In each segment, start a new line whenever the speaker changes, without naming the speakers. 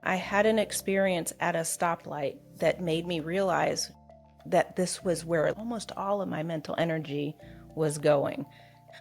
I had an experience at a stoplight that made me realize that this was where almost all of my mental energy was going.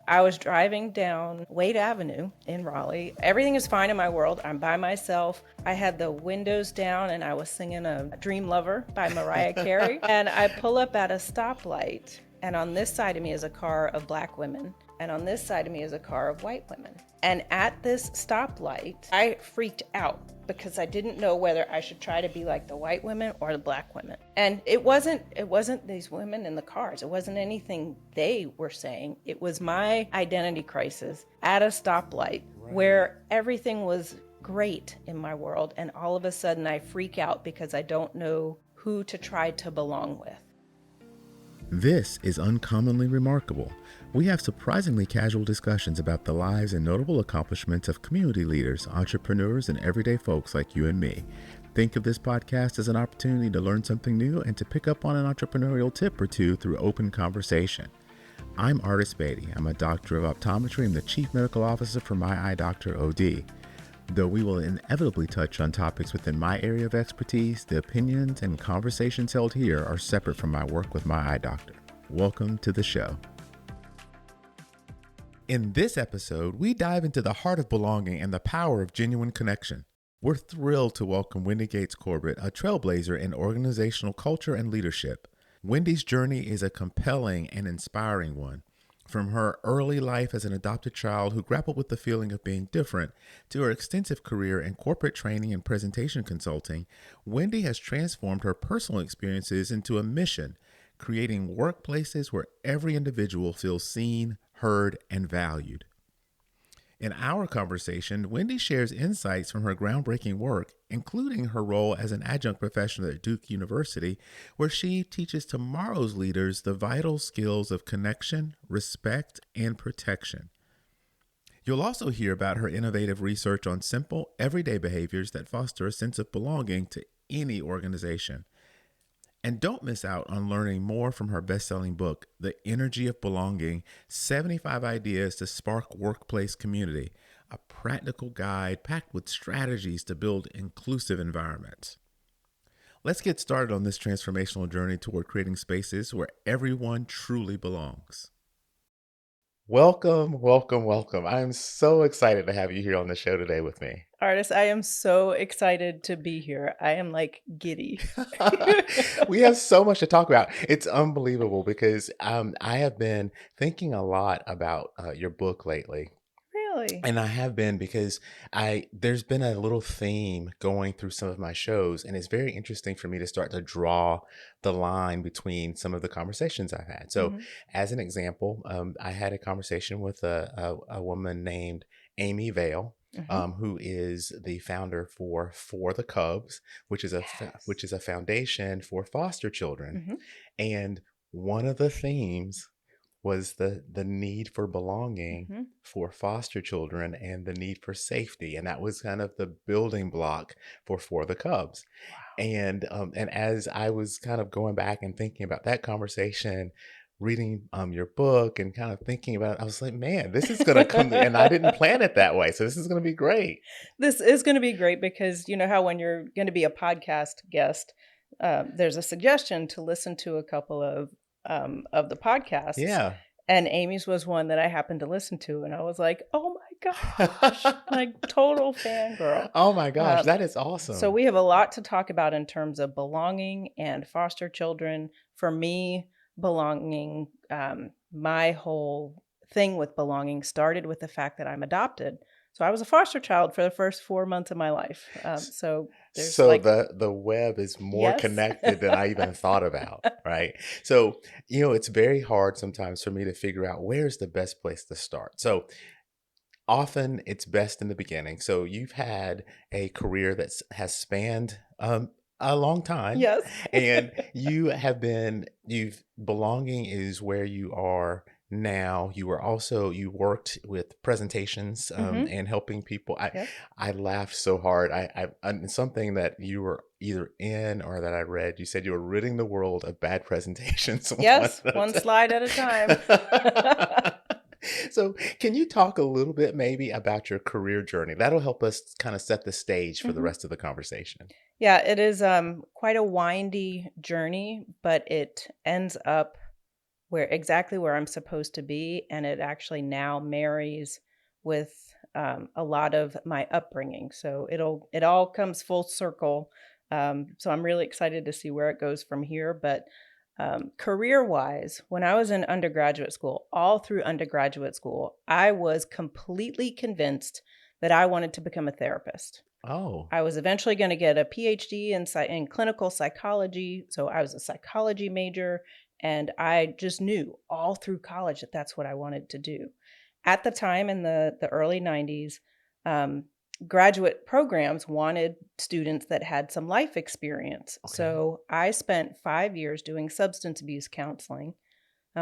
I was driving down Wade Avenue in Raleigh. Everything is fine in my world. I'm by myself. I had the windows down and I was singing a Dream Lover by Mariah Carey. And I pull up at a stoplight, and on this side of me is a car of black women, and on this side of me is a car of white women. And at this stoplight, I freaked out because I didn't know whether I should try to be like the white women or the black women. And it wasn't these women in the cars. It wasn't anything they were saying. It was my identity crisis at a stoplight where everything was great in my world, and all of a sudden I freak out because I don't know who to try to belong with.
This is Uncommonly Remarkable. We have surprisingly casual discussions about the lives and notable accomplishments of community leaders, entrepreneurs, and everyday folks like you and me. Think of this podcast as an opportunity to learn something new and to pick up on an entrepreneurial tip or two through open conversation. I'm Artis Beatty. I'm a doctor of optometry and the chief medical officer for My Eye Doctor OD. Though we will inevitably touch on topics within my area of expertise, the opinions and conversations held here are separate from my work with My Eye Doctor. Welcome to the show. In this episode, we dive into the heart of belonging and the power of genuine connection. We're thrilled to welcome Wendy Gates Corbett, a trailblazer in organizational culture and leadership. Wendy's journey is a compelling and inspiring one. From her early life as an adopted child who grappled with the feeling of being different, to her extensive career in corporate training and presentation consulting, Wendy has transformed her personal experiences into a mission, creating workplaces where every individual feels seen, heard, and valued. In our conversation, Wendy shares insights from her groundbreaking work, including her role as an adjunct professor at Duke University, where she teaches tomorrow's leaders the vital skills of connection, respect, and protection. You'll also hear about her innovative research on simple, everyday behaviors that foster a sense of belonging to any organization. And don't miss out on learning more from her best-selling book, The Energy of Belonging, 75 Ideas to Spark Workplace Community, a practical guide packed with strategies to build inclusive environments. Let's get started on this transformational journey toward creating spaces where everyone truly belongs. Welcome, welcome, welcome. I'm so excited to have you here on the show today with me.
Artis, I am so excited to be here. I am like giddy.
We have so much to talk about. It's unbelievable because I have been thinking a lot about your book lately.
Really?
And I have been because there's been a little theme going through some of my shows, and it's very interesting for me to start to draw the line between some of the conversations I've had. So as an example, I had a conversation with a woman named Amy Vale. Who is the founder for the Cubs, which is a foundation for foster children. And one of the themes was the need for belonging for foster children and the need for safety, and that was kind of the building block for the Cubs.
Wow.
And as I was kind of going back and thinking about that conversation, reading your book and kind of thinking about it, I was like, man, this is going to come, and I didn't plan it that way. So this is going to be great.
This is going to be great because you know how when you're going to be a podcast guest, there's a suggestion to listen to a couple of the podcasts.
Yeah.
And Amy's was one that I happened to listen to, and I was like, oh my gosh, like total fangirl.
Oh my gosh, that is awesome.
So we have a lot to talk about in terms of belonging and foster children. For me, belonging, my whole thing with belonging started with the fact that I'm adopted. So I was a foster child for the first 4 months of my life. So
the web is more
Yes.
connected than I even thought about, right? So, it's very hard sometimes for me to figure out where's the best place to start. So often it's best in the beginning. So you've had a career that has spanned a long time.
Yes.
And belonging is where you are now. You worked with presentations and helping people. I laughed so hard. I something that you were either in or that I read, you said you were ridding the world of bad presentations.
Yes, one slide at a time.
So, can you talk a little bit maybe about your career journey? That'll help us kind of set the stage for the
Mhm.
rest of the conversation.
Yeah, it is quite a windy journey, but it ends up where I'm supposed to be, and it actually now marries with a lot of my upbringing. So it all comes full circle. So I'm really excited to see where it goes from here. But career wise, when I was in undergraduate school, all through undergraduate school, I was completely convinced that I wanted to become a therapist.
Oh,
I was eventually going to get a PhD in clinical psychology. So I was a psychology major, and I just knew all through college that that's what I wanted to do. At the time in the early 90s, um, graduate programs wanted students that had some life experience.
okay.
So I spent 5 years doing substance abuse counseling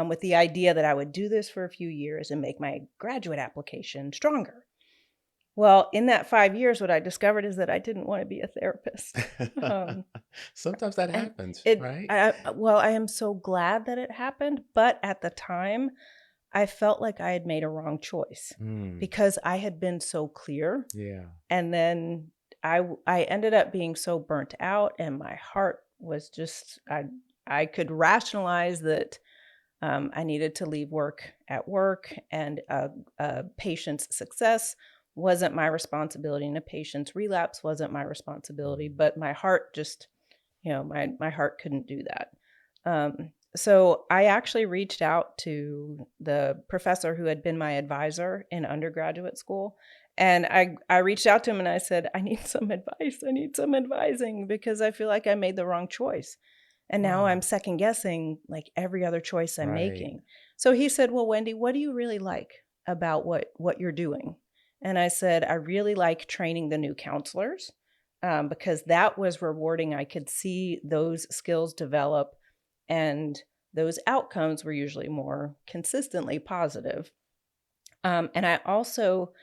with the idea that I would do this for a few years and make my graduate application stronger. Well, in that 5 years, what I discovered is that I didn't wanna be a therapist. Um,
Sometimes that
and
happens,
it
right?
well, I am so glad that it happened, but at the time, I felt like I had made a wrong choice
Mm,
because I had been so clear,
yeah.
and then I ended up being so burnt out, and my heart was just I could rationalize that, I needed to leave work at work, and a patient's success wasn't my responsibility, and a patient's relapse wasn't my responsibility.
Mm,
But my heart just, my heart couldn't do that. So I actually reached out to the professor who had been my advisor in undergraduate school. And I reached out to him and I said, I need some advice. I need some advising because I feel like I made the wrong choice. And now I'm
wow.
second guessing like every other choice I'm
Right.
making. So he said, "Well, Wendy, what do you really like about what you're doing?" And I said, "I really like training the new counselors because that was rewarding. I could see those skills develop, and those outcomes were usually more consistently positive. And I also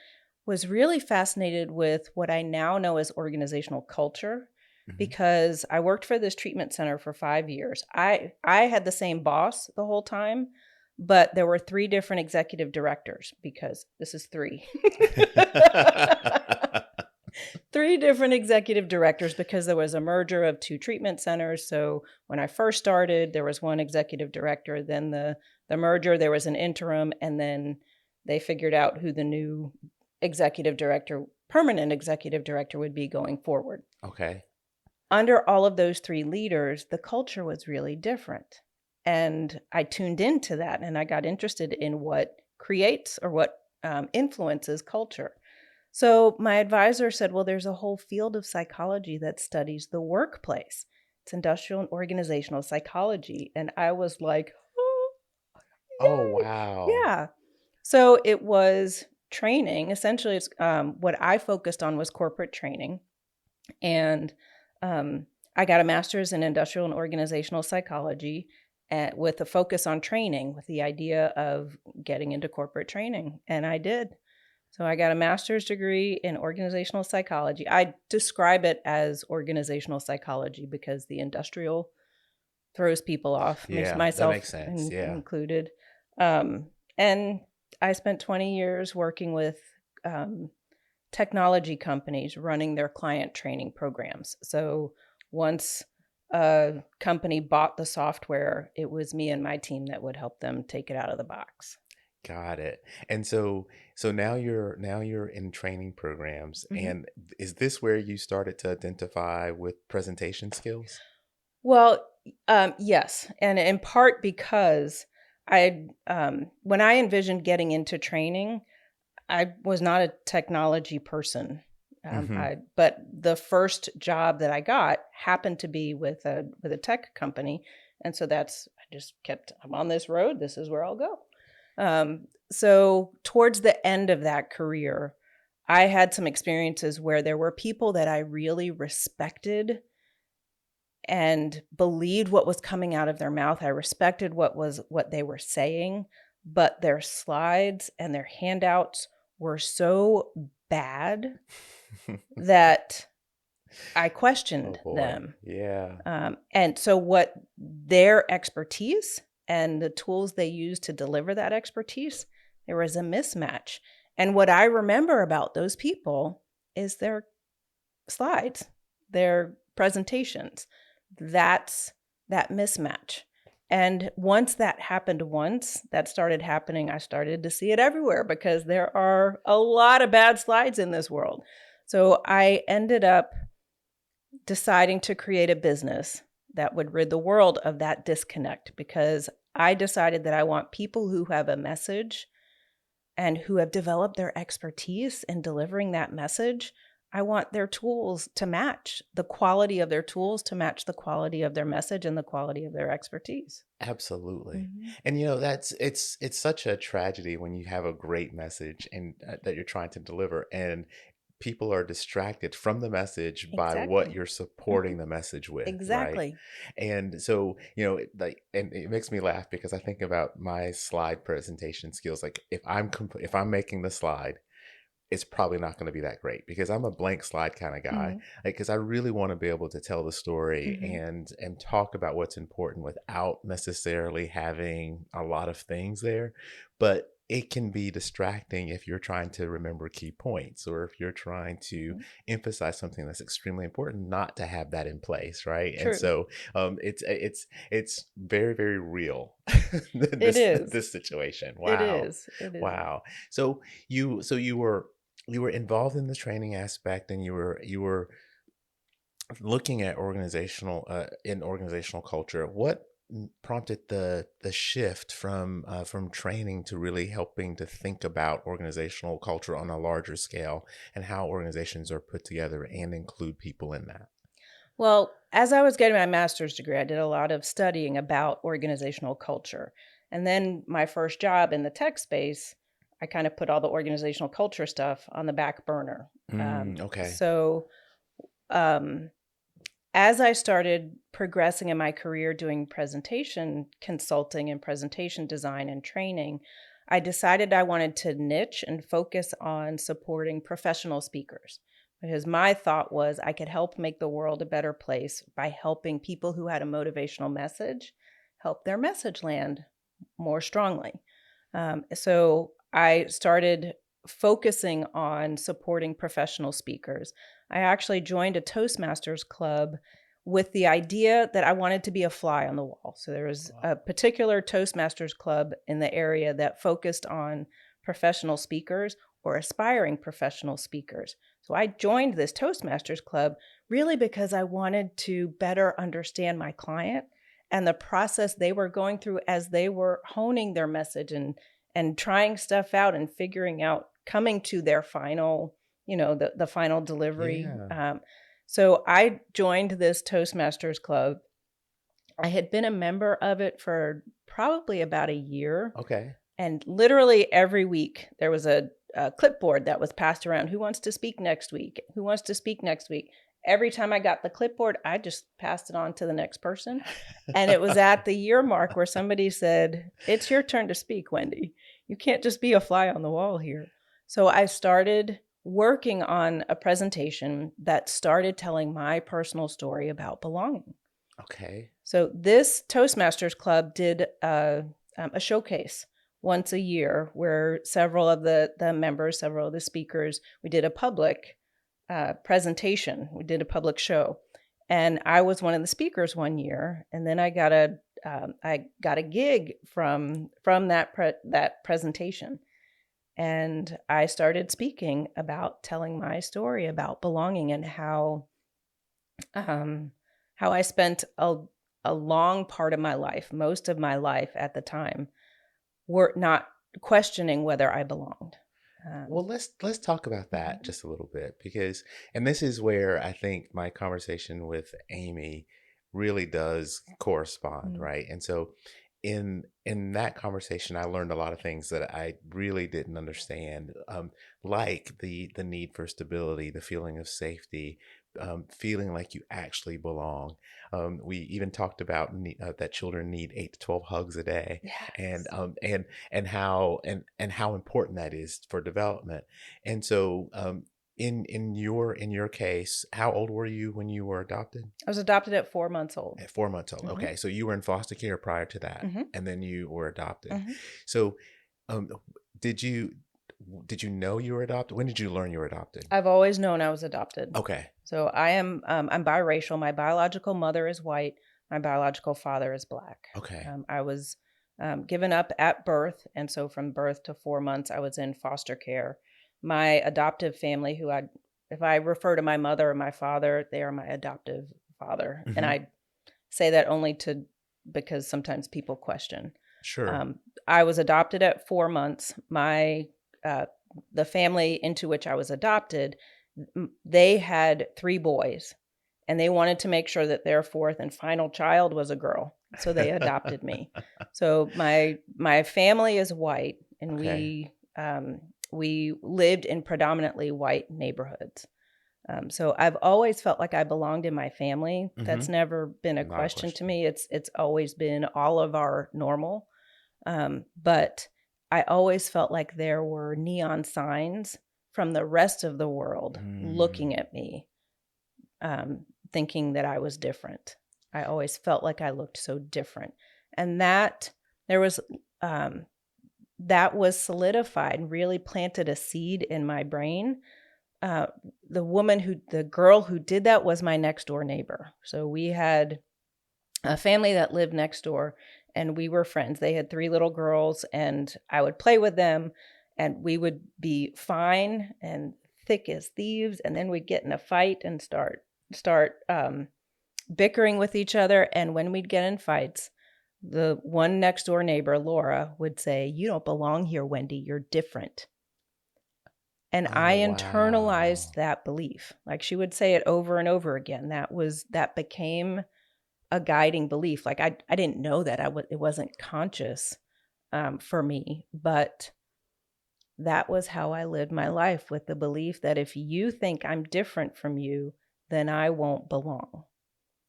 was really fascinated with what I now know as organizational culture
Mhm.
because I worked for this treatment center for 5 years. I had the same boss the whole time, but there were 3 different executive directors because this is 3. 3 different executive directors because there was a merger of 2 treatment centers. So when I first started, there was 1 executive director, then the merger, there was an interim, and then they figured out who the new executive director permanent executive director would be going forward.
Okay.
Under all of those 3 leaders, the culture was really different. And I tuned into that and I got interested in what creates or what influences culture. So my advisor said, well, there's a whole field of psychology that studies the workplace. It's industrial and organizational psychology. And I was like, oh,
Oh,
yay.
wow.
Yeah. So it was training. Essentially, it's what I focused on was corporate training. And um, I got a master's in industrial and organizational psychology with a focus on training, with the idea of getting into corporate training. And I did. So I got a master's degree in organizational psychology. I describe it as organizational psychology because the industrial throws people off,
Yeah, that
myself
makes sense. Yeah.
included. And I spent 20 years working with um, technology companies running their client training programs. So once a company bought the software, it was me and my team that would help them take it out of the box.
Got it. And so now you're in training programs,
Mhm.
and is this where you started to identify with presentation skills?
Well, yes, and in part because when I envisioned getting into training, I was not a technology person.
Mhm.
But the first job that I got happened to be with a tech company, and so I just kept. I'm on this road. This is where I'll go. So towards the end of that career, I had some experiences where there were people that I really respected and believed what was coming out of their mouth. I respected what they were saying, but their slides and their handouts were so bad that I
Oh
questioned
boy.
them.
Yeah.
And so what their expertise and the tools they use to deliver that expertise There was a mismatch. And what I remember about those people is their slides, their presentations. That's that mismatch. And once that happened that started happening, I started to see it everywhere because there are a lot of bad slides in this world. So I ended up deciding to create a business that would rid the world of that disconnect, because I decided that I want people who have a message and who have developed their expertise in delivering that message. I want their tools to match the quality of their tools, to match the quality of their message and the quality of their expertise.
Absolutely.
Mm-hmm.
And you know, that's it's such a tragedy when you have a great message and that you're trying to deliver and people are distracted from the message by what
Exactly.
you're
Mm-hmm.
supporting the message with, right?
Exactly.
And so, you know, like, and it makes me laugh because I think about my slide presentation skills. Like if I'm making the slide, it's probably not going to be that great because I'm a blank slide kind of guy.
Mm-hmm.
Like, because I really want to be able to tell the story
Mm-hmm.
and talk about what's important without necessarily having a lot of things there. But it can be distracting if you're trying to remember key points or if you're trying to
Mm-hmm.
emphasize something that's extremely important, not to have that in place, right? And
True.
so it's very very real.
It
this
is.
this situation.
It
Wow,
is. It is.
wow. So you were involved in the training aspect and you were looking at organizational culture. What prompted the shift from training to really helping to think about organizational culture on a larger scale and how organizations are put together and include people in that?
Well, as I was getting my master's degree, I did a lot of studying about organizational culture. And then my first job in the tech space, I kind of put all the organizational culture stuff on the back burner. Um,
Okay.
so, um, as I started progressing in my career doing presentation consulting and presentation design and training, I decided I wanted to niche and focus on supporting professional speakers, because my thought was I could help make the world a better place by helping people who had a motivational message help their message land more strongly. So I started focusing on supporting professional speakers. I actually joined a Toastmasters club with the idea that I wanted to be a fly on the wall. So there was
Wow.
a particular Toastmasters club in the area that focused on professional speakers or aspiring professional speakers. So I joined this Toastmasters club really because I wanted to better understand my client and the process they were going through as they were honing their message and trying stuff out and figuring out, coming to their final, the final delivery.
Yeah.
So I joined this Toastmasters club. I had been a member of it for probably about a year.
Okay.
And literally every week there was a clipboard that was passed around. Who wants to speak next week? Who wants to speak next week? Every time I got the clipboard, I just passed it on to the next person. And it was at the year mark where somebody said, "It's your turn to speak, Wendy. You can't just be a fly on the wall here." So I started working on a presentation that started telling my personal story about belonging.
Okay.
So this Toastmasters Club did a showcase once a year where several of the members, several of the speakers, we did a public presentation. We did a public show, and I was one of the speakers one year. And then I got a gig from that presentation, and I started speaking about telling my story about belonging and um, how I spent a long part of my life, most of my life at the time, were not questioning whether I belonged.
Well, let's talk about that
Mhm,
just a little bit because, and this is where I think my conversation with Amy really does correspond,
mhm,
right? And so, in that conversation, I learned a lot of things that I really didn't understand, like the need for stability, the feeling of safety, feeling like you actually belong. We even talked about that children need 8 to 12 hugs a day, and
yes.
and how important that is for development. And so, in your case, how old were you when you were adopted?
I was adopted at 4 months old.
At 4 months old.
Mhm,
Okay, so you were in foster care prior to that,
mhm,
and then you were adopted.
mhm.
So, um, did you know you were adopted? When did you learn you were adopted?
I've always known I was adopted.
Okay.
So I'm biracial. My biological mother is white. My biological father is black.
Okay.
I was given up at birth. And so from birth to 4 months, I was in foster care. My adoptive family, if I refer to my mother or my father, they are my adoptive father. And
Hmm.
I say that only because sometimes people question.
Sure.
I was adopted at 4 months. Uh, the family into which I was adopted, they had 3 boys, and they wanted to make sure that their fourth and final child was a girl. So they adopted me. So my family is white, and
Okay.
we lived in predominantly white neighborhoods. So I've always felt like I belonged in my family.
Hmm.
That's never been a
Not a
question to
question.
me. It's always been all of our normal. But I always felt like there were neon signs from the rest of the world looking
Mm.
at me, thinking that I was different. I always felt like I looked so different, and there was um, that was solidified and really planted a seed in my brain. uh, the girl who did that was my next door neighbor. So we had a family that lived next door, and we were friends. They had 3 little girls, and I would play with them, and we would be fine and thick as thieves, and then we'd get in a fight and start bickering with each other. And when we'd get in fights, the one next door neighbor, Laura, would say, "You don't belong here, Wendy. You're different." And I
Oh,
internalized
wow.
that belief. Like, she would say it over and over again. That became a guiding belief. Like, I didn't know that. It wasn't conscious for me, but that was how I lived my life, with the belief that if you think I'm different from you, then I won't belong.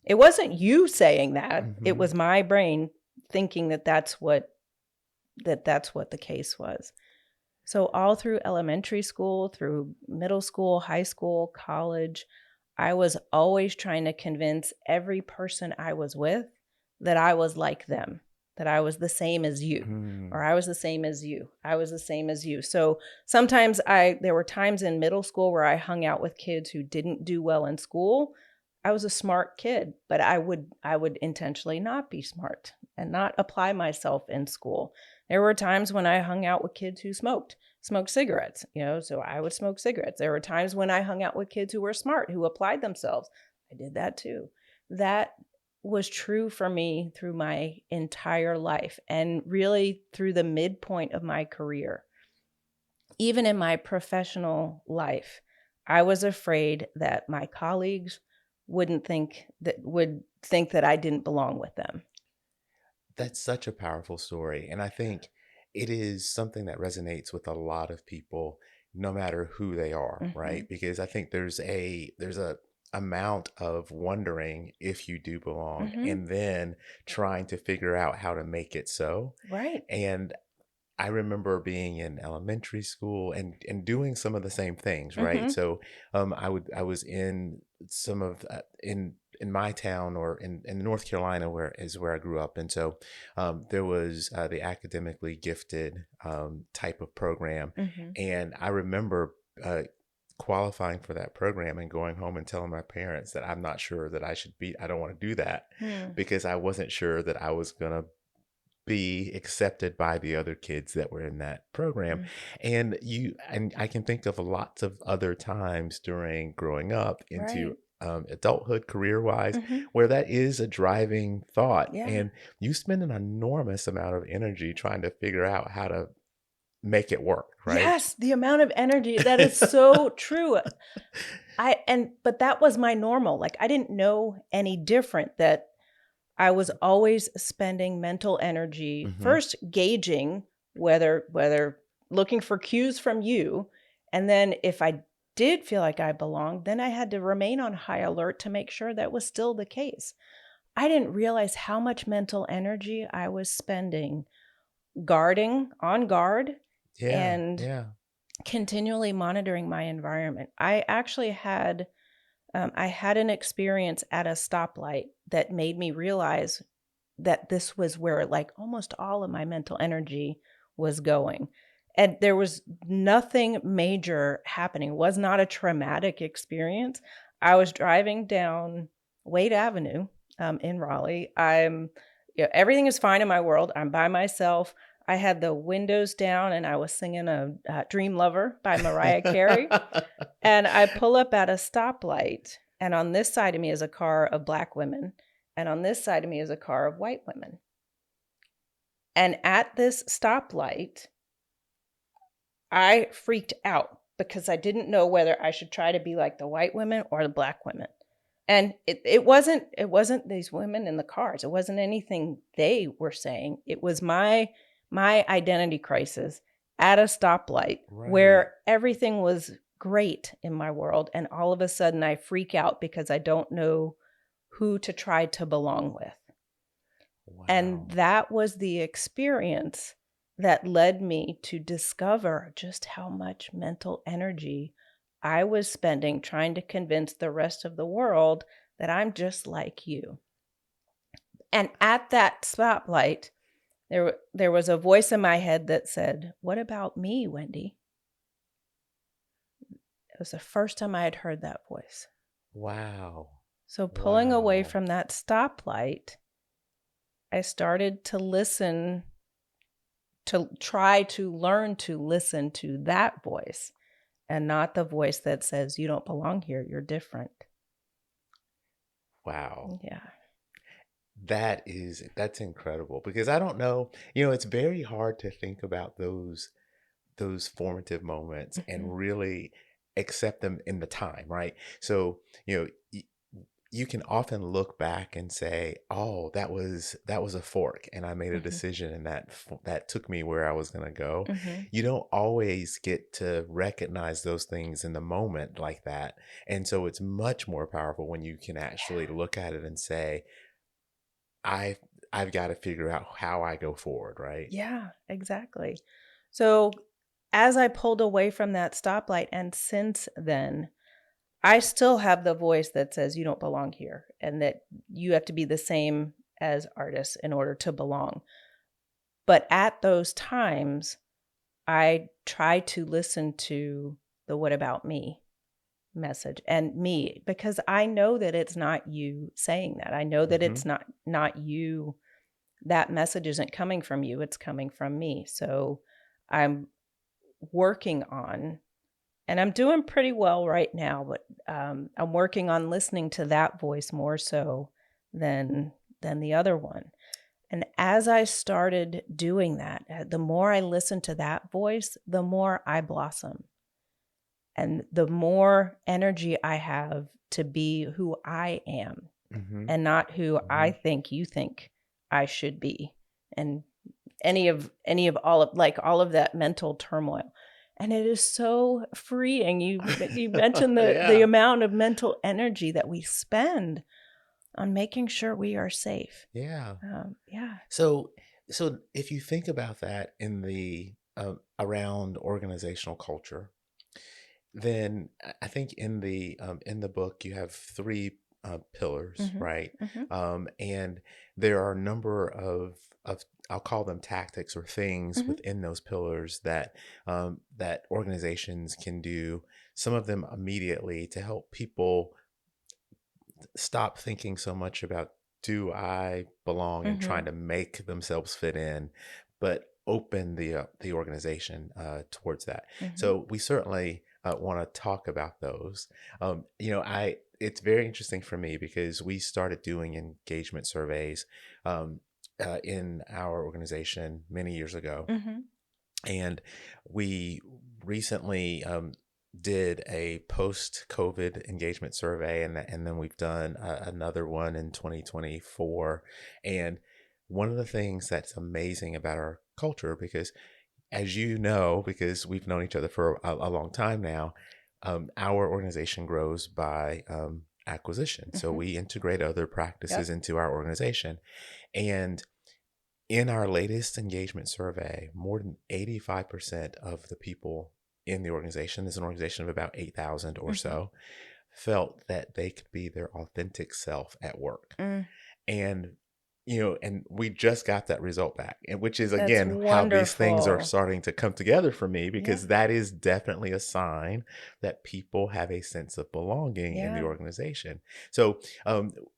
It wasn't you saying that. It
Hmm.
was my brain thinking that's what the case was. So all through elementary school, through middle school, high school, college, I was always trying to convince every person I was with that I was like them, that I was the same as you, or
Mm.
I was the same as you. I was the same as you. So sometimes there were times in middle school where I hung out with kids who didn't do well in school. I was a smart kid, but I would intentionally not be smart and not apply myself in school. There were times when I hung out with kids who smoked cigarettes, so I would smoke cigarettes. There were times when I hung out with kids who were smart, who applied themselves. I did that too. That was true for me through my entire life, and really through the midpoint of my career. Even in my professional life, I was afraid that my colleagues would think that I didn't belong with them.
That's such a powerful story. And I think it is something that resonates with a lot of people, no matter who they are,
Hmm.
right? Because I think there's a amount of wondering if you do belong
Hmm.
and then trying to figure out how to make it so.
Right.
And I remember being in elementary school and doing some of the same things, right?
Hmm.
So I was in some of in my town or in North Carolina where I grew up, and so there was the academically gifted type of program,
Hmm.
and I remember qualifying for that program and going home and telling my parents that I'm not sure that I don't want to do that
Hmm.
because I wasn't sure that I was gonna be accepted by the other kids that were in that program.
Mm.
And I can think of lots of other times during growing up into
Right.
adulthood, career wise,
Hmm.
where that is a driving thought.
Yeah.
And you spend an enormous amount of energy trying to figure out how to make it work, right?
Yes, the amount of energy, that is so true. But that was my normal. Like, I didn't know any different, that I was always spending mental energy
Hmm.
first gauging whether looking for cues from you, and then if I did feel like I belonged, then I had to remain on high alert to make sure that was still the case. I didn't realize how much mental energy I was spending guarding, on guard,
Yeah,
and
yeah.
continually monitoring my environment. I had an experience at a stoplight that made me realize that this was where, like, almost all of my mental energy was going. And there was nothing major happening. It was not a traumatic experience. I was driving down Wade Avenue in Raleigh. Everything is fine in my world. I'm by myself. I had the windows down and I was singing Dream Lover by Mariah Carey. And I pull up at a stoplight, and on this side of me is a car of Black women, and on this side of me is a car of white women. And at this stoplight, I freaked out because I didn't know whether I should try to be like the white women or the Black women. And it wasn't these women in the cars. It wasn't anything they were saying. It was my identity crisis at a stoplight where everything was great in my world. And all of a sudden I freak out because I don't know who to try to belong with.
Wow.
And that was the experience that led me to discover just how much mental energy I was spending trying to convince the rest of the world that I'm just like you. And at that stoplight, there was a voice in my head that said, "What about me, Wendy?" It was the first time I had heard that voice.
Wow.
So pulling away
Wow.
from that stoplight, I started to listen, to try to learn to listen to that voice and not the voice that says, "You don't belong here, you're different."
Wow.
Yeah.
That's incredible, because I don't know, it's very hard to think about those formative moments
Mhm.
and really accept them in the time, right? So, you can often look back and say, "Oh, that was a fork, and I made a
Mhm.
decision, and that took me where I was going to go."
Mhm.
You don't always get to recognize those things in the moment like that, and so it's much more powerful when you can actually look at it and say, "I I've got to figure out how I go forward," right?
Yeah, exactly. So as I pulled away from that stoplight, and since then, I still have the voice that says, "You don't belong here," and that you have to be the same as artists in order to belong. But at those times, I try to listen to the "What about me?" message and me, because I know that it's not you saying that. I know that
Hmm.
it's not you. That message isn't coming from you, it's coming from me. So I'm working on, and I'm doing pretty well right now, but I'm working on listening to that voice more so than the other one. And as I started doing that, the more I listen to that voice, the more I blossom. And the more energy I have to be who I am
Hmm.
and not who
Hmm.
I think you think I should be. And any of all of that mental turmoil. And it is so freeing. You mentioned the
Yeah.
amount of mental energy that we spend on making sure we are safe.
Yeah.
Yeah.
So, if you think about that in the around organizational culture, then I think in the book you have three pillars,
Hmm.
right?
Hmm.
And there are a number of I'll call them tactics or things
Hmm.
within those pillars that organizations can do. Some of them immediately to help people stop thinking so much about, do I belong, and trying
Hmm.
to make themselves fit in, but open the organization towards that.
Hmm.
So we certainly want to talk about those. I It's very interesting for me because we started doing engagement surveys in our organization many years ago,
Hmm.
and we recently did a post-COVID engagement survey, and then we've done another one in 2024. And one of the things that's amazing about our culture, because as you know, because we've known each other for a long time now, our organization grows by acquisition. So
Hmm.
we integrate other practices
Yep.
into our organization. And in our latest engagement survey, more than 85% of the people in the organization, this is an organization of about 8,000 or
Hmm.
so, felt that they could be their authentic self at work.
Mm.
And and we just got that result back, and which is
That's
again how these things are
wonderful.
starting to come together for me,
Yeah.
because that is definitely a sign that people have a sense of belonging in the
Yeah.
organization. So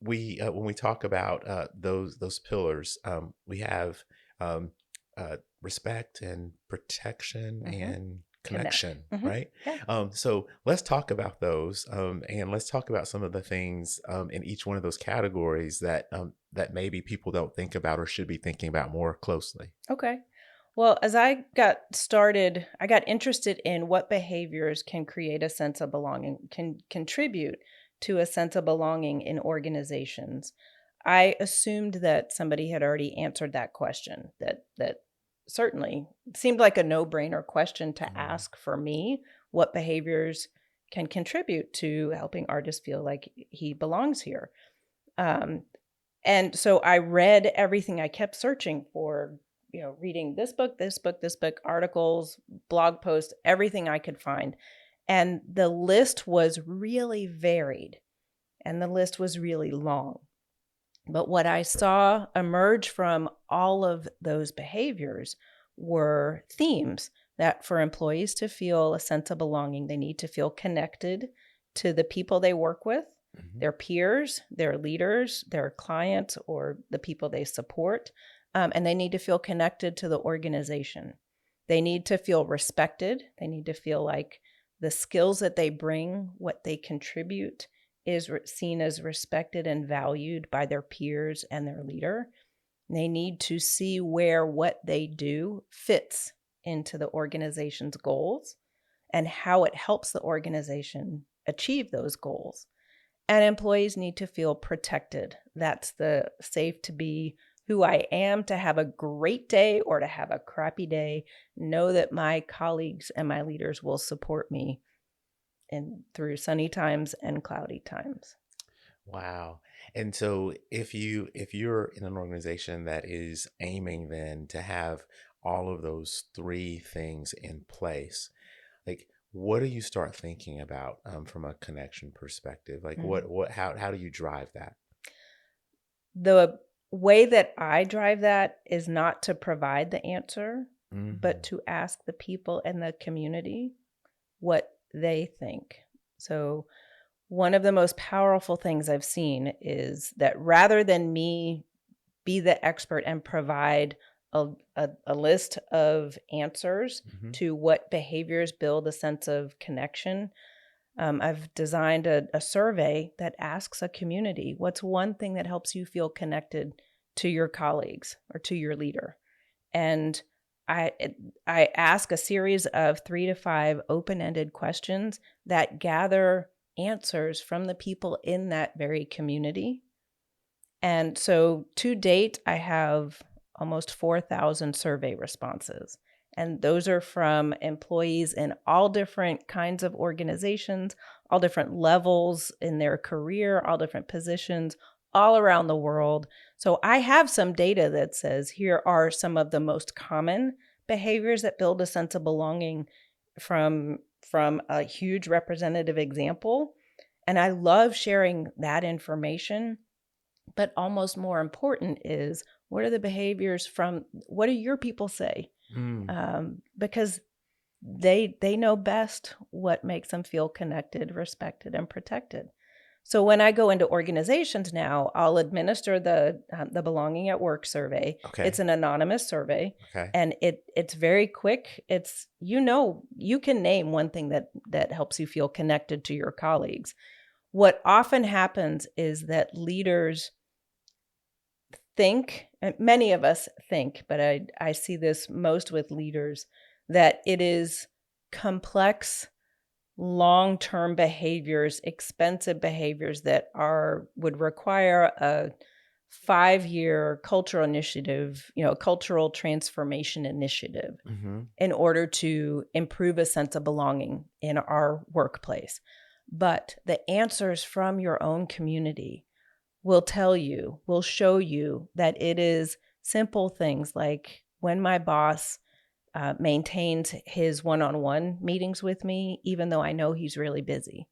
we when we talk about those pillars, we have respect and protection
Hmm.
and
Connect.
connection,
Hmm.
right?
Yeah.
So let's talk about those, and let's talk about some of the things in each one of those categories that maybe people don't think about or should be thinking about more closely.
Okay. Well, as I got started, I got interested in what behaviors can create a sense of belonging, can contribute to a sense of belonging in organizations. I assumed that somebody had already answered that question. That certainly seemed like a no-brainer question to
Mm,
ask for me. What behaviors can contribute to helping artists feel like he belongs here? Um, and so I read everything. I kept searching for, reading this book, this book, this book, articles, blog posts, everything I could find. And the list was really varied and the list was really long. But what I saw emerge from all of those behaviors were themes that for employees to feel a sense of belonging, they need to feel connected to the people they work with,
mhm.
their peers, their leaders, their clients, or the people they support. And they need to feel connected to the organization. They need to feel respected. They need to feel like the skills that they bring, what they contribute, is seen as respected and valued by their peers and their leader. They need to see where what they do fits into the organization's goals and how it helps the organization achieve those goals. And employees need to feel protected. That's the safe to be who I am, to have a great day or to have a crappy day. Know that my colleagues and my leaders will support me in through sunny times and cloudy times.
Wow. And so if you're in an organization that is aiming then to have all of those three things in place, like what do you start thinking about from a connection perspective? Like
Mm.
how do you drive that?
The way that I drive that is not to provide the answer, but
Hmm.
to ask the people in the community what they think. So, one of the most powerful things I've seen is that rather than me be the expert and provide a list of answers
Hmm.
to what behaviors build a sense of connection, I've designed a survey that asks a community, what's one thing that helps you feel connected to your colleagues or to your leader? And I I ask a series of 3 to 5 open-ended questions that gather answers from the people in that very community. And so to date, I have almost 4,000 survey responses. And those are from employees in all different kinds of organizations, all different levels in their career, all different positions, all around the world. So I have some data that says here are some of the most common behaviors that build a sense of belonging from a huge representative example. And I love sharing that information, but almost more important is what are the behaviors from what do your people say?
Mm.
Because they know best what makes them feel connected, respected, and protected. So when I go into organizations now, I'll administer the Belonging at Work survey. It's
Okay.
an anonymous survey,
Okay.
and it's very quick. It's you can name one thing that helps you feel connected to your colleagues. What often happens is that leaders think, and many of us think, but I see this most with leaders, that it is complex, long-term behaviors, expensive behaviors that would require a 5-year cultural initiative, cultural transformation initiative
Hmm.
in order to improve a sense of belonging in our workplace. But the answers from your own community will show you that it is simple things like when my boss maintains his one-on-one meetings with me, even though I know he's really busy.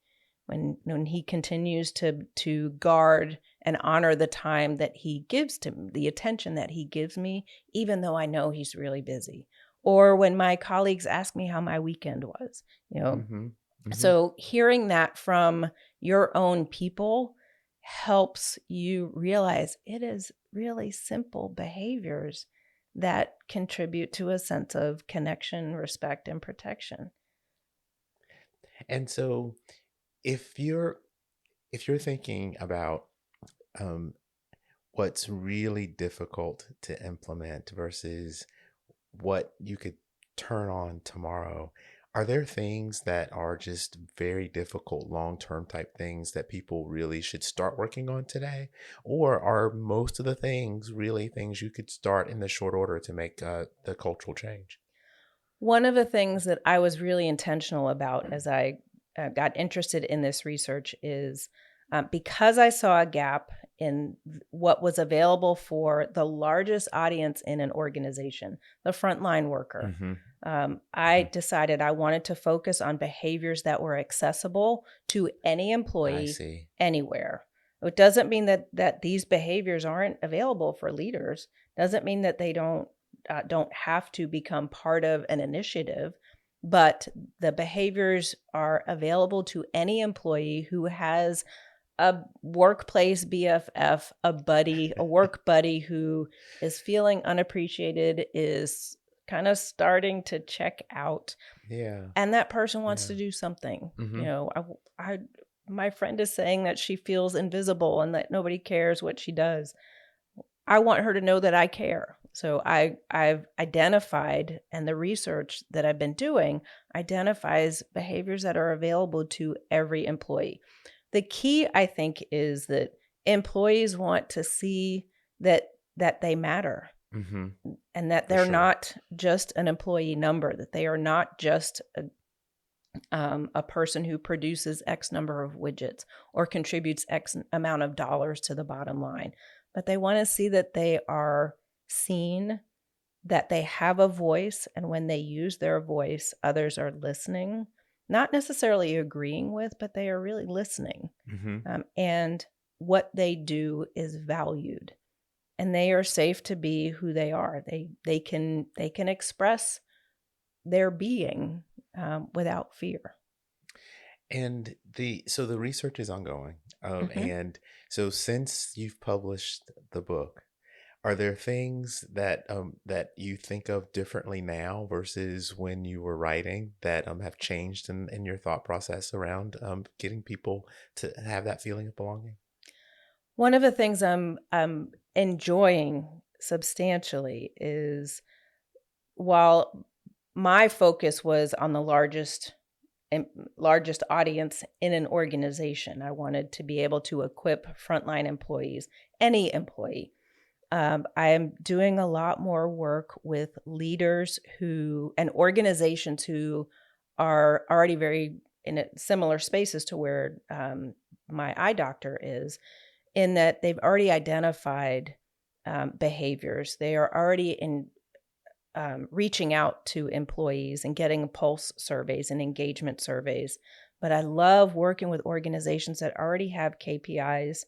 When he continues to guard and honor the time that he gives to me, the attention that he gives me, even though I know he's really busy. Or when my colleagues ask me how my weekend was, you know.
Mm-hmm. Mm-hmm.
So hearing that from your own people helps you realize it is really simple behaviors that contribute to a sense of connection, respect, and protection.
And so if you're if you're thinking about um, what's really difficult to implement versus what you could turn on tomorrow, are there things that are just very difficult long-term type things that people really should start working on today? Or are most of the things really things you could start in the short order to make the cultural change?
One of the things that I was really intentional about as I got interested in this research is because I saw a gap in what was available for the largest audience in an organization, the frontline worker.
Mm-hmm.
I decided I wanted to focus on behaviors that were accessible to any
I
employee
see.
anywhere. It doesn't mean that these behaviors aren't available for leaders. Doesn't mean that they don't have to become part of an initiative, but the behaviors are available to any employee who has a workplace BFF, a work buddy who is feeling unappreciated, is kind of starting to check out,
Yeah.
and that person wants
Yeah.
to do something. You
Mm-hmm.
know, I my friend is saying that she feels invisible and that nobody cares what she does. I want her to know that I care. So I've identified, and the research that I've been doing identifies behaviors that are available to every employee. The key, I think, is that employees want to see that they matter,
Mm-hmm.
and that
For
they're
sure.
not just an employee number, that they are not just a person who produces X number of widgets or contributes X amount of dollars to the bottom line, but they want to see that they are seen, that they have a voice, and when they use their voice, others are listening, not necessarily agreeing with, but they are really listening.
Mm-hmm.
And what they do is valued, and they are safe to be who they are. They can express their being without fear.
And the research is ongoing.
Mhm.
And so since you've published the book, are there things that you think of differently now versus when you were writing that have changed in your thought process around getting people to have that feeling of belonging?
One of the things I'm enjoying substantially is, while my focus was on the and largest audience in an organization, I wanted to be able to equip frontline employees, any employee. I am doing a lot more work with leaders and organizations who are already very in similar spaces to where my eye doctor is, in that they've already identified behaviors. They are already in reaching out to employees and getting pulse surveys and engagement surveys. But I love working with organizations that already have KPIs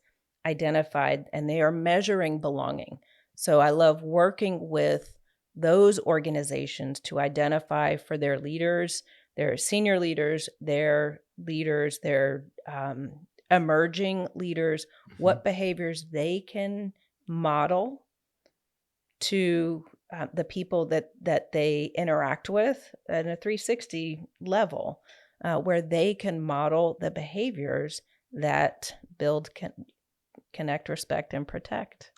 identified and they are measuring belonging. So I love working with those organizations to identify for their leaders, their senior leaders, their emerging leaders,
Hmm.
what behaviors they can model to the people that they interact with at a 360 level, where they can model the behaviors that build, connect, respect, and protect.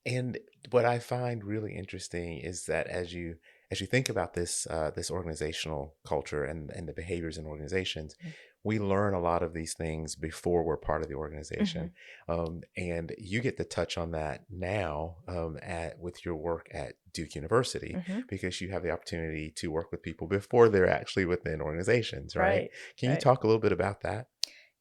And what I find really interesting is that as you think about this organizational culture and the behaviors in organizations, we learn a lot of these things before we're part of the
Mm-hmm.
organization, and you get to touch on that now at with your work at Duke University
Mm-hmm.
because you have the opportunity to work with people before they're actually within organizations, right?
Right.
Can you
Right.
talk a little bit about that?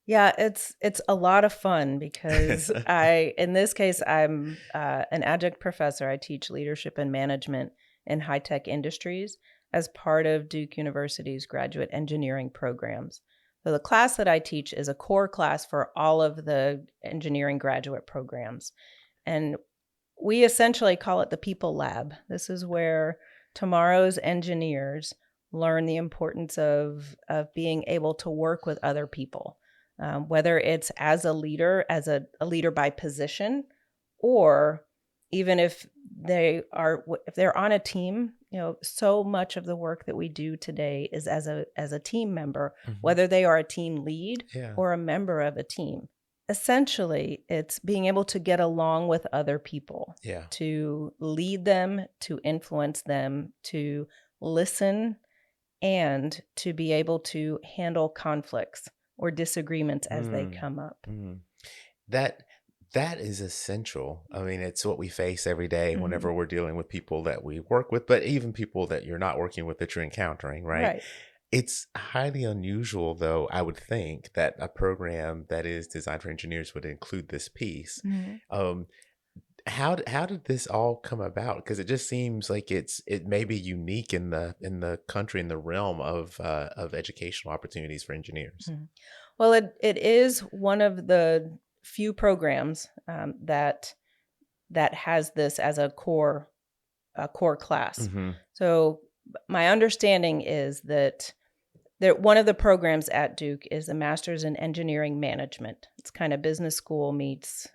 Yeah, it's a lot of fun because in this case, I'm an adjunct professor. I teach leadership and management in high tech industries as part of Duke University's graduate engineering programs. So the class that I teach is a core class for all of the engineering graduate programs. And we essentially call it the People Lab. This is where tomorrow's engineers learn the importance of being able to work with other people, whether it's as a leader, as a leader by position, or even if they're on a team. So much of the work that we do today is as a team member, whether they are a team lead
Yeah.
or a member of a team. Essentially, it's being able to get along with other people,
Yeah.
to lead them, to influence them, to listen, and to be able to handle conflicts or disagreements as they
Mm.
come up.
Mm. That that is essential. I mean, it's what we face every day
Mhm.
whenever we're dealing with people that we work with, but even people that you're not working with that you're encountering, right?
Right.
It's highly unusual, though, I would think, that a program that is designed for engineers would include this piece.
Mhm.
Um, how did this all come about? Because it just seems like it may be unique in the country, in the realm of educational opportunities for engineers.
Mhm. Well, it is one of the few programs that has this as a core class.
Hmm.
So my understanding is that one of the programs at Duke is the Master's in Engineering Management. It's kind of business school meets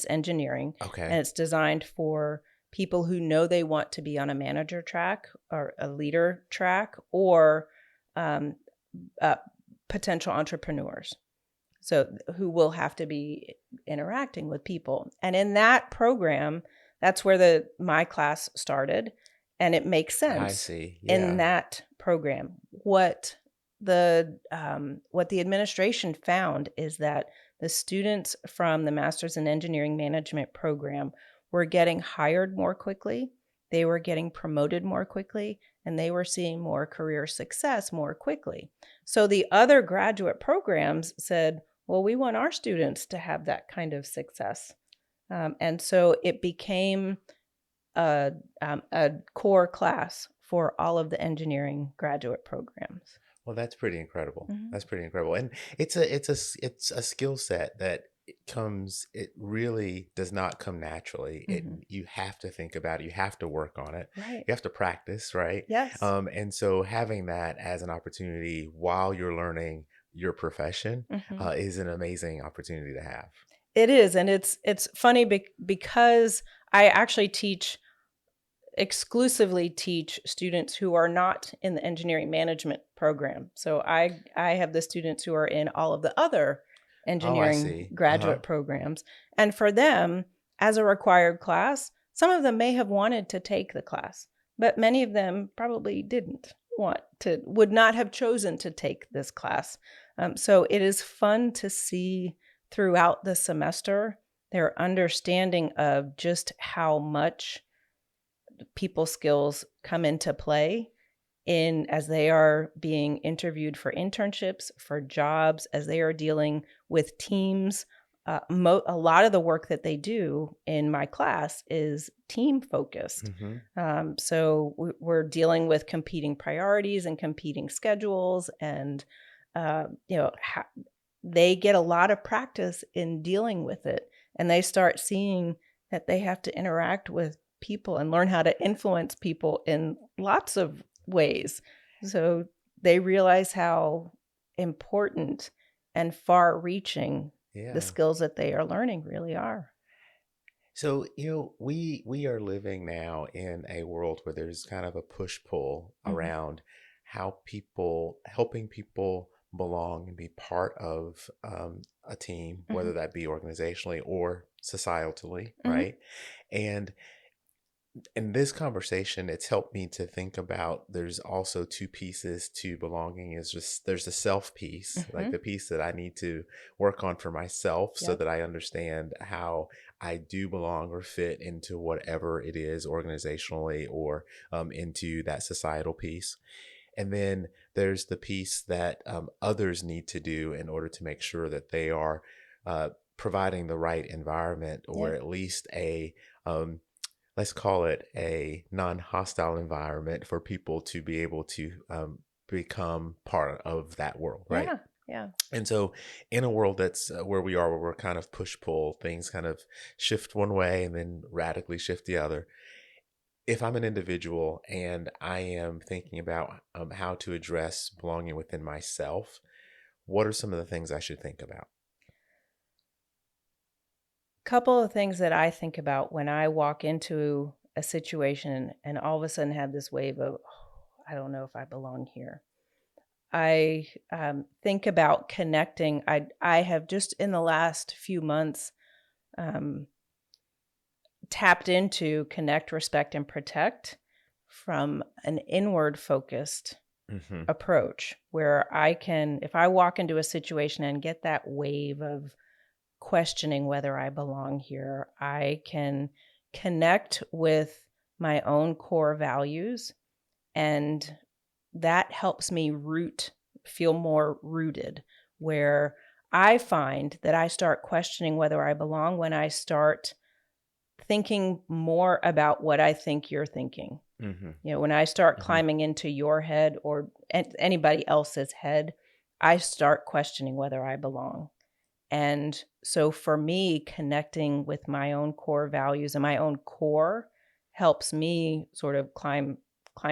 engineering, and
Okay.
it's designed for people who know they want to be on a manager track or a leader track, or um, uh, potential entrepreneurs. So who will have to be interacting with people. And in that program, that's where my class started, and it makes
I
sense
see.
in
Yeah.
that program. What the administration found is that the students from the Masters in Engineering Management program were getting hired more quickly, they were getting promoted more quickly, and they were seeing more career success more quickly. So the other graduate programs said, well, we want our students to have that kind of success. And so it became a, a core class for all of the engineering graduate programs.
Well, that's pretty incredible.
Mhm.
That's pretty incredible. And it's a skill set that it really does not come naturally.
Mhm.
You have to think about it. You have to work on it.
Right.
You have to practice, right?
Yes.
And so having that as an opportunity while you're learning your profession
Mhm.
is an amazing opportunity to have.
It is, and it's funny because I actually exclusively teach students who are not in the engineering management program. So I have the students who are in all of the other
Oh, I
engineering
see. Uh-huh.
graduate programs. And for them, as a required class, some of them may have wanted to take the class, but many of them probably would not have chosen to take this class. So it is fun to see throughout the semester their understanding of just how much people skills come into play in as they are being interviewed for internships, for jobs, as they are dealing with teams. A lot of the work that they do in my class is team focused.
Hmm.
So we're dealing with competing priorities and competing schedules, and uh, you know ha- they get a lot of practice in dealing with it, and they start seeing that they have to interact with people and learn how to influence people in lots of ways. So they realize how important and far reaching the
Yeah.
skills that they are learning really are.
So, we are living now in a world where there's kind of a push-pull
Mhm.
around how people helping people belong and be part of a team, whether
Mhm.
that be organizationally or societally,
Mhm.
right? And in this conversation, it's helped me to think about there's also two pieces to belonging is just there's the self piece, like
Mhm.
the piece that I need to work on for myself so
Yep.
that I understand how I do belong or fit into whatever it is organizationally or into that societal piece. And then there's the piece that others need to do in order to make sure that they are providing the right environment or
Yeah.
at least um, let's call it a non-hostile environment for people to be able to become part of that world, right?
Yeah. Yeah.
And so, in a world that's where we are, where we're kind of push pull, things kind of shift one way and then radically shift the other. If I'm an individual and I am thinking about how to address belonging within myself, what are some of the things I should think about?
Couple of things that I think about when I walk into a situation and all of a sudden have this wave of, "Oh, I don't know if I belong here." I think about connecting. I have just in the last few months um, tapped into connect, respect, and protect from an inward focused
Hmm.
approach where I can, if I walk into a situation and get that wave of questioning whether I belong here, I can connect with my own core values, and that helps me feel more rooted. Where I find that I start questioning whether I belong when I start thinking more about what I think you're thinking.
Hmm.
When I start
Hmm.
climbing into your head or anybody else's head, I start questioning whether I belong. And so for me, connecting with my own core values and my own core helps me sort of climb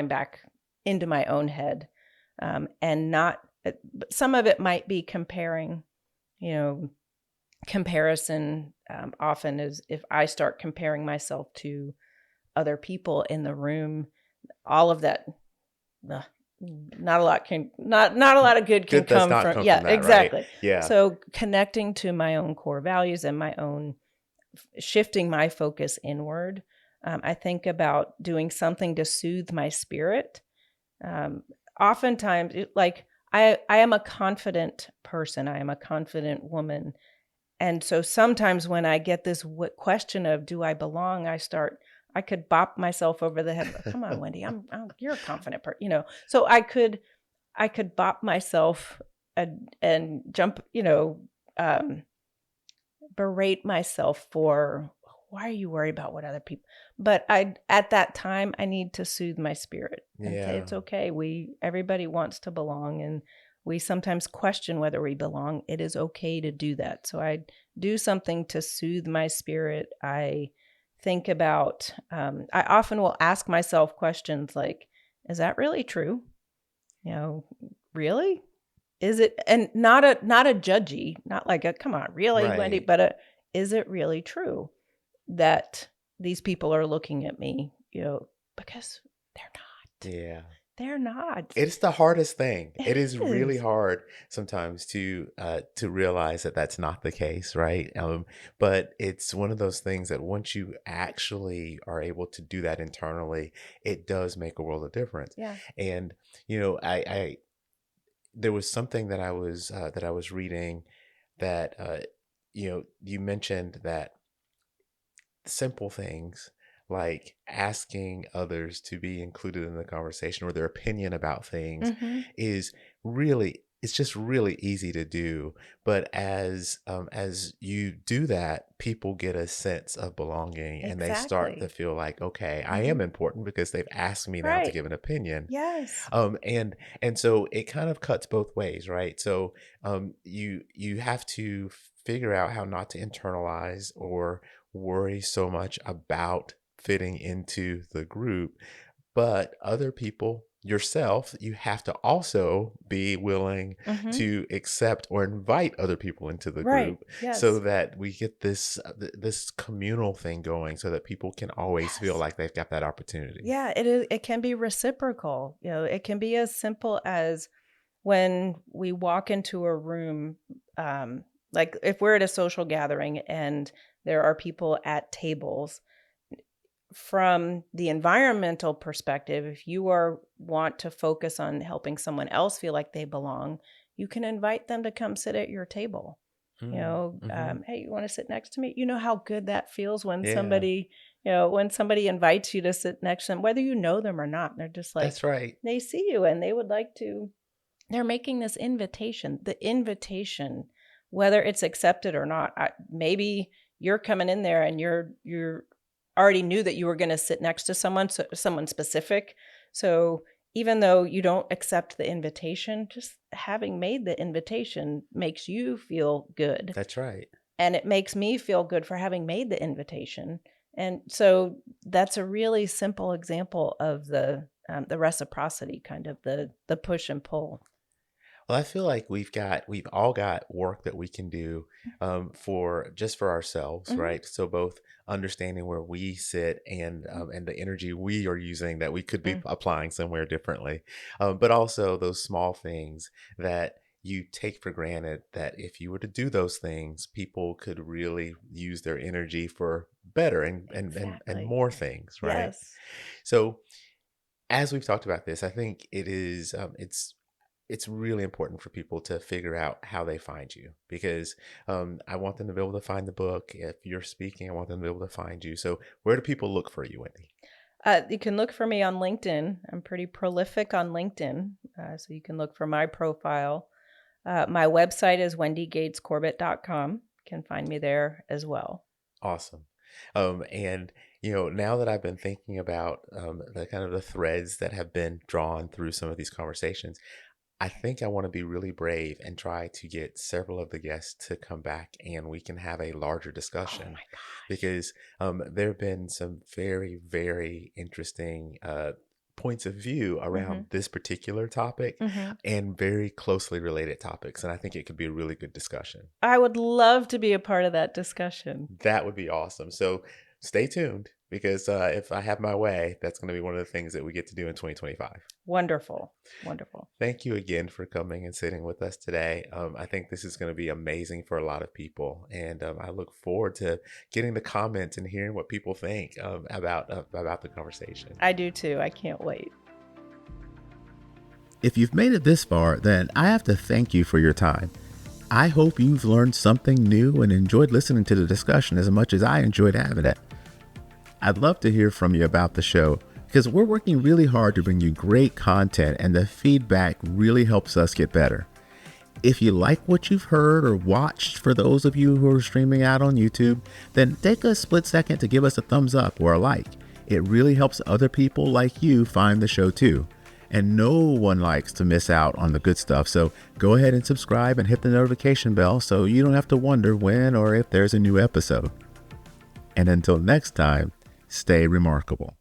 back into my own head, and not. But some of it might be comparing. You know, comparison often is if I start comparing myself to other people in the room, all of that. Ugh, not a lot of good can
Good does
come
not
from,
come
yeah,
from that, right?
exactly.
Yeah.
So connecting to my own core values and my own shifting my focus inward. I think about doing something to soothe my spirit. Um, Oftentimes, like I am a confident person. I am a confident woman, and so sometimes when I get this question of do I belong, I could bop myself over the head. Come on, Wendy, you're a confident person, So I could bop myself and jump, um, berate myself for why are you worried about what other people? But at that time I need to soothe my spirit and say
Yeah.
it's okay. Everybody wants to belong, and we sometimes question whether we belong. It is okay to do that. So I do something to soothe my spirit. I think about. I often will ask myself questions like, "Is that really true? You know, really? Is it?" And not a judgy, not like a "Come on, really, Wendy,"
Right.
but "Is it really true that these people are looking at me?" Because they're not.
Yeah.
They're not.
It's the hardest thing.
It
It is really
is.
hard sometimes to realize that that's not the case, right? But it's one of those things that once you actually are able to do that internally, it does make a world of difference.
Yeah.
And I there was something that I was reading that you mentioned that simple things like asking others to be included in the conversation or their opinion about things
Mhm.
is really it's just really easy to do, but as you do that, people get a sense of belonging and they start to
Exactly.
feel like, okay, I am
Mhm.
important because they've asked me now to
Right.
give an opinion.
Yes.
And so it kind of cuts both ways, right? So you have to figure out how not to internalize or worry so much about fitting into the group, but other people, yourself, you have to also be willing
Mhm.
to accept or invite other people into the
Right.
group so
Yes.
that we get this communal thing going so that people can always feel
Yes.
like they've got that opportunity.
Yeah, it is. It can be reciprocal. It can be as simple as when we walk into a room, like if we're at a social gathering and there are people at tables, from the environmental perspective, if you want to focus on helping someone else feel like they belong, you can invite them to come sit at your table.
Mm-hmm.
Hey, you want to sit next to me? You know how good that feels when
Yeah,
somebody invites you to sit next to them, whether you know them or not. They're just like,
that's right.
they see you and they would like to, they're making this invitation. The invitation, whether it's accepted or not, maybe you're coming in there and you're already knew that you were going to sit next to someone, so, someone specific. So even though you don't accept the invitation, just having made the invitation makes you feel good.
That's right.
And it makes me feel good for having made the invitation. And so that's a really simple example of the reciprocity, kind of the push and pull.
Well, I feel like we've all got work that we can do for ourselves,
Mhm.
right? So both understanding where we sit and the energy we are using that we could be
Mm,
applying somewhere differently, but also those small things that you take for granted that if you were to do those things, people could really use their energy for better and
exactly.
more things, right?
Yes.
So as we've talked about this, I think it's really important for people to figure out how they find you because I want them to be able to find the book. If you're speaking, I want them to be able to find you. So where do people look for you, Wendy?
You can look for me on LinkedIn. I'm pretty prolific on LinkedIn. So you can look for my profile. My website is wendygatescorbett.com. You can find me there as well.
Awesome. And now that I've been thinking about the kind of the threads that have been drawn through some of these conversations, I think I want to be really brave and try to get several of the guests to come back and we can have a larger
Oh
discussion
my gosh.
because there have been some very, very interesting points of view
Mm-hmm.
around this particular topic
Mm-hmm.
and very closely related topics. And I think it could be a really good discussion.
I would love to be a part of that discussion.
That would be awesome. So stay tuned because if I have my way, that's going to be one of the things that we get to do in 2025.
Wonderful. Wonderful.
Thank you again for coming and sitting with us today. I think this is going to be amazing for a lot of people, and I look forward to getting the comments and hearing what people think about the conversation.
I do too. I can't wait.
If you've made it this far, then I have to thank you for your time. I hope you've learned something new and enjoyed listening to the discussion as much as I enjoyed having it. I'd love to hear from you about the show because we're working really hard to bring you great content and the feedback really helps us get better. If you like what you've heard or watched, for those of you who are streaming out on YouTube, then take a split second to give us a thumbs up or a like. It really helps other people like you find the show too. And no one likes to miss out on the good stuff, so go ahead and subscribe and hit the notification bell so you don't have to wonder when or if there's a new episode. And until next time, stay remarkable.